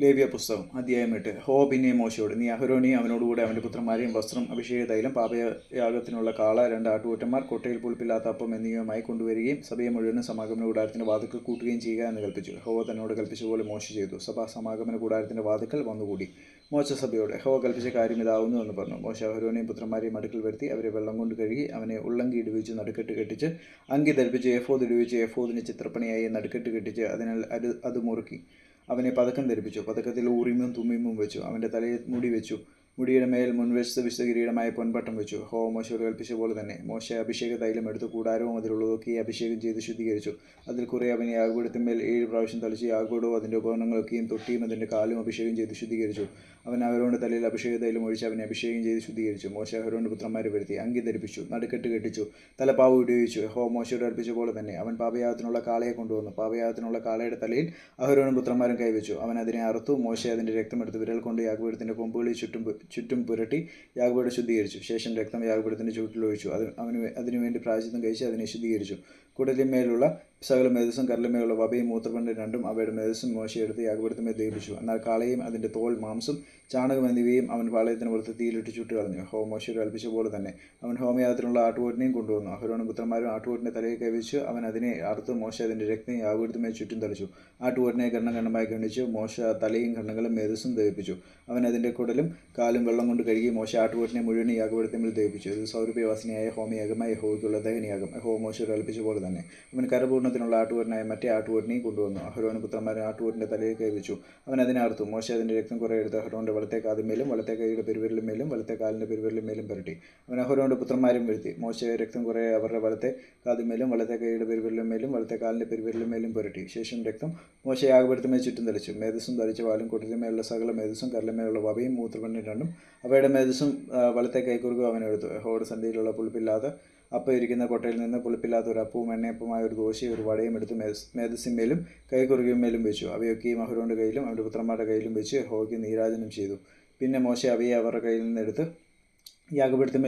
ലേവ്യ പുസ്തകം അധ്യായം 8. യഹോവ പിന്നെയും മോശയോട്, നീ അഹരോനെയും അവനോടുകൂടെ അവൻ്റെ പുത്രന്മാരെയും വസ്ത്രം, അഭിഷേക തൈലം, പാപയാഗത്തിനുള്ള കാള, 2 ആട്ടുകൊറ്റന്മാർ, കൊട്ടയിൽ പുളിപ്പില്ലാത്ത അപ്പം എന്നിവയുമായി കൊണ്ടുവരികയും സഭയെ മുഴുവനും സമാഗമന കൂടാരത്തിൻ്റെ വാതിൽക്കൽ കൂട്ടുകയും ചെയ്യുക എന്ന് കൽപ്പിച്ചു. യഹോവ തന്നോട് കൽപ്പിച്ചതുപോലെ മോശ ചെയ്തു. സഭ സമാഗമന കൂടാരത്തിൻ്റെ വാതിൽക്കൽ വന്നുകൂടി. മോശ സഭയോട്, യഹോവ കൽപ്പിച്ച കാര്യം ഇതാവുന്നു എന്ന് പറഞ്ഞു. മോശ അഹരോനെയും പുത്രന്മാരെയും അടുക്കൽ വരുത്തി അവരെ വെള്ളം കൊണ്ട് കഴുകി അവനെ ഉള്ളങ്കി ഇടുവിച്ച് നടുക്കെട്ട് കെട്ടിച്ച് അങ്കി ധരിപ്പിച്ച് എഫോദ് ഇടുവിച്ച് എഫോദിന് ചിത്രപ്പണിയായി നടുക്കെട്ട് കെട്ടിച്ച് അതിനാൽ അത് മുറുക്കി അവനെ പതക്കം ധരിപ്പിച്ചു. പതക്കത്തിൽ ഊറിമും തുമ്മിമും വെച്ചു. അവൻ്റെ തലയിൽ മുടി വെച്ചു. മുടിയുടെ മേൽ മുൻവശത്ത് വിശുദ്ധ കിരീടമായ പൊൻപട്ടം വെച്ചു. യഹോവ മോശയോട് കൽപ്പിച്ച പോലെ തന്നെ മോശ അഭിഷേക തൈലം എടുത്ത് കൂടാരവും അതിലുള്ളതൊക്കെ അഭിഷേകം ചെയ്ത് ശുദ്ധീകരിച്ചു. അതിൽ കുറെ അവനെ യാഗപീഠത്തിന്മേൽ 7 പ്രാവശ്യം തളിച്ച് യാഗപീഠവും അതിൻ്റെ ഉപകരണങ്ങളൊക്കെയും തൊട്ടിയും അതിൻ്റെ കാലും അഭിഷേകം ചെയ്ത് ശുദ്ധീകരിച്ചു. അവൻ അഹരോന്റെ തലയിൽ അഭിഷേക തൈലം ഒഴിച്ച് അവനെ അഭിഷേകം ചെയ്ത് ശുദ്ധീകരിച്ചു. മോശ അഹരോന്റെ പുത്രന്മാരെ വരുത്തി അങ്കി ധരിപ്പിച്ചു, നടുക്കെട്ട് കെട്ടിച്ചു, തലപ്പാവ് ഉപയോഗിച്ചു. യഹോവ മോശയോട് കൽപ്പിച്ച പോലെ തന്നെ അവൻ പാപയാഗത്തിനുള്ള കാളയെ കൊണ്ടുവന്നു. പാപയാഗത്തിനുള്ള കാളയുടെ തലയിൽ അഹരോനും പുത്രന്മാരും കൈവച്ചു. അവൻ അതിനെ അറുത്തു. മോശ അതിൻ്റെ രക്തമെടുത്ത് വിരൽ കൊണ്ട് യാഗപീഠത്തിൻ്റെ കൊമ്പുകളിൽ ചുറ്റും പുരട്ടി യാഗപീഠം ശുദ്ധീകരിച്ചു. ശേഷം രക്തം യാഗപീഠത്തിൻ്റെ ചുവട്ടിൽ ഒഴിച്ചു. അതിനുവേണ്ടി പ്രായശ്ചിത്തം കഴിച്ച് അതിനെ ശുദ്ധീകരിച്ചു. കുടലിന്മേലുള്ള സകല മേധസ്സും കരളിന്മേലുള്ള വപയും മൂത്രപിണ്ഡം രണ്ടും അവയുടെ മേധസ്സും മോശ എടുത്ത് യാഗപീഠത്തിന്മേൽ ദഹിപ്പിച്ചു. എന്നാൽ കാളയും അതിൻ്റെ തോൽ, മാംസം, ചാണകം എന്നിവയും അവൻ പാളയത്തിന് പുറത്ത് തീയിലിട്ട് ചുട്ട് കളഞ്ഞു. യഹോവ മോശയോട് കൽപ്പിച്ച പോലെ തന്നെ അവൻ ഹോമയാഗത്തിനുള്ള ആട്ടുകൊറ്റനെയും കൊണ്ടുവന്നു. അഹരോനും പുത്രന്മാരും ആട്ടുകൊറ്റൻ്റെ തലയിൽ കൈവച്ചു. അവൻ അതിനെ അറുത്ത് മോശ അതിൻ്റെ രക്തം യാഗപീഠത്തിന്മേൽ ചുറ്റും തളിച്ചു. ആട്ടുകൊറ്റനെ ഖണ്ഡമായി ഖണ്ഡിച്ചു. മോശ തലയും ഖണ്ഡങ്ങളും മേധസ്സും ദഹിപ്പിച്ചു. അവൻ അതിൻ്റെ കുടലും കാലും വെള്ളം കൊണ്ട് കഴുകി. മോശ ആട്ടുകൊറ്റനെ മുഴുവൻ യാഗപീഠത്തിന്മേൽ ദഹിപ്പിച്ചു. ഇത് സൗരഭ്യവാസനയായ ഹോമയാഗമായി യഹോവയ്ക്കുള്ള ദഹനയാഗം. യഹോവ മോശയോട് കൽപ്പിച്ച പോലെ തന്നെ അവൻ കരപൂർണ്ണത്തിനുള്ള ആട്ടുകൊറ്റനായ മറ്റേ ആട്ടുകൊറ്റനെയും കൊണ്ടുവന്നു. അഹരോനും പുത്രന്മാരും ആട്ടുകൊറ്റൻ്റെ തലയിൽ കൈവച്ചു. അവൻ അതിനെ അറുത്തു. മോശ അതിൻ്റെ രക്തം കുറെ എടുത്ത് അഹരോന്റെ വലത്തെ കാതിന്മേലും വലത്തെ കൈയുടെ പെരുവിരലിന്മേലും വലത്തെ കാലിൻ്റെ പെരുവിരലിന്മേലും പുരട്ടി. അവൻ അഹരോന്റെ പുത്രന്മാരും വരുത്തി. മോശ രക്തം കുറെ അവരുടെ വലത്തെ കാതിന്മേലും വലത്തെ കൈയുടെ പെരുവിരലിന്മേലും വലത്തെ കാലിൻ്റെ പെരുവിരലിന്മേലും പുരട്ടി. ശേഷം രക്തം മോശ യാഗപീഠത്തിന്മേൽ ചുറ്റും തളിച്ചു. മേധസ്സും തളിച്ച വാലും കൊട്ടിന്മേലുള്ള സകല മേധസ്സും കരളിന്മേലുള്ള വപയും മൂത്രപിണ്ഡം രണ്ടും അവയുടെ മേധസ്സും വലത്തെ കൈക്കുറുക്കും അവൻ എടുത്തു. യഹോവയുടെ സന്ധിയിലുള്ള പുളിപ്പില്ലാത്ത അപ്പം ഇരിക്കുന്ന കൊട്ടയിൽ നിന്ന് പുളിപ്പില്ലാത്ത ഒരു അപ്പവും എണ്ണയപ്പമായ ഒരു ദോശയും ഒരു വടയും എടുത്ത് മേധസ്സിന്മേലും കൈക്കുറുകിന്മേലും വെച്ചു. അവയൊക്കെയും അഹരോന്റെ കയ്യിലും അവൻ്റെ പുത്രന്മാരുടെ കയ്യിലും വെച്ച് യഹോവയ്ക്ക് നീരാജനം ചെയ്തു. പിന്നെ മോശ അവയെ അവരുടെ കയ്യിൽ നിന്ന് എടുത്ത് യാഗപീഠത്തിന്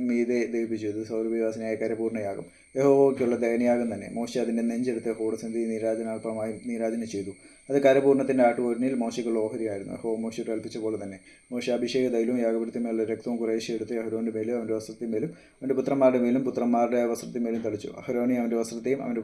മീതെ ദഹിപ്പിച്ചു. ഇത് സൗരഭ്യവാസനയായ കരപൂർണ്ണയാകും, യഹോവയ്ക്കുള്ള ദഹനയാഗം തന്നെ. മോശ അതിൻ്റെ നെഞ്ചെടുത്ത് യഹോവയുടെ സന്നിധിയിൽ നീരാജനാർപ്പണമായും നീരാജനം ചെയ്തു. അത് കരപൂർണ്ണത്തിൻ്റെ ആട്ടുകൊറ്റനിൽ മോശയ്ക്കുള്ള ഓഹരിയായിരുന്നു. യഹോവ മോശയോട് കൽപ്പിച്ച പോലെ തന്നെ മോശ അഭിഷേക തൈലവും യാഗപീഠത്തിന്മേലുള്ള രക്തവും കുറേശ്ശെ എടുത്ത് അഹരോന്റെ മേലും അവൻ്റെ വസ്ത്രത്തിന്മേലും അവൻ്റെ പുത്രന്മാരുടെ മേലും പുത്രന്മാരുടെ വസ്ത്രത്തിന്മേലും തളിച്ചു. അഹരോനെയും അവൻ്റെ വസ്ത്രത്തെയും അവൻ്റെ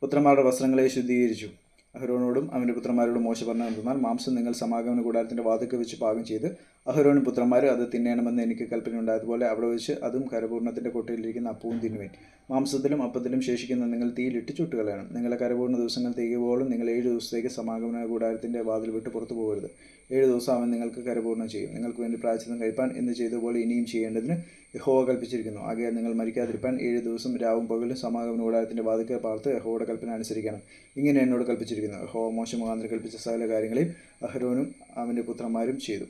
പുത്രന്മാരുടെ വസ്ത്രങ്ങളെ ശുദ്ധീകരിച്ചു. അഹരോനോടും അവൻ്റെ പുത്രന്മാരോടും മോശ പറഞ്ഞതെന്നാൽ, മാംസം നിങ്ങൾ സമാഗമന കൂടാരത്തിൻ്റെ വാതിൽക്കൽ വെച്ച് പാകം ചെയ്ത് അഹരോനും പുത്രന്മാരും അത് തിന്നണമെന്ന് എനിക്ക് കൽപ്പനയുണ്ടായതുപോലെ അവിടെ വെച്ച് അതും കരപൂർണ്ണത്തിൻ്റെ കൊട്ടയിലിരിക്കുന്ന അപ്പവും തിന്നുവേൻ. മാംസത്തിലും അപ്പത്തിലും ശേഷിക്കുന്ന നിങ്ങൾ തീയിലിട്ട് ചുട്ടുകളയണം. നിങ്ങളെ കരപൂർണ്ണ ദിവസങ്ങൾ തികയുവോളം നിങ്ങൾ 7 ദിവസത്തേക്ക് സമാഗമന കൂടാരത്തിൻ്റെ വാതിൽ വിട്ട് പുറത്തു പോകരുത്. 7 ദിവസം അവൻ നിങ്ങൾക്ക് കരപൂർണ്ണം ചെയ്യും. നിങ്ങൾക്ക് വേണ്ടി പ്രായശ്ചിത്തം കഴിപ്പാൻ എന്ന് ചെയ്തതുപോലെ ഇനിയും ചെയ്യേണ്ടതിന് യഹോവ കൽപ്പിച്ചിരിക്കുന്നു. ആകയാൽ നിങ്ങൾ മരിക്കാതിരിപ്പാൻ 7 ദിവസം രാവും പകലും സമാഗമന കൂടാരത്തിൻ്റെ വാതിൽക്കൽ പാർത്ത് യഹോവയുടെ കൽപ്പന അനുസരിക്കണം. ഇങ്ങനെ എന്നോട് കൽപ്പിച്ചിരിക്കുന്നു. യഹോവ മോശ മുഖാന്തരം കൽപ്പിച്ച സകല കാര്യങ്ങളെയും അഹരോനും അവൻ്റെ പുത്രന്മാരും ചെയ്തു.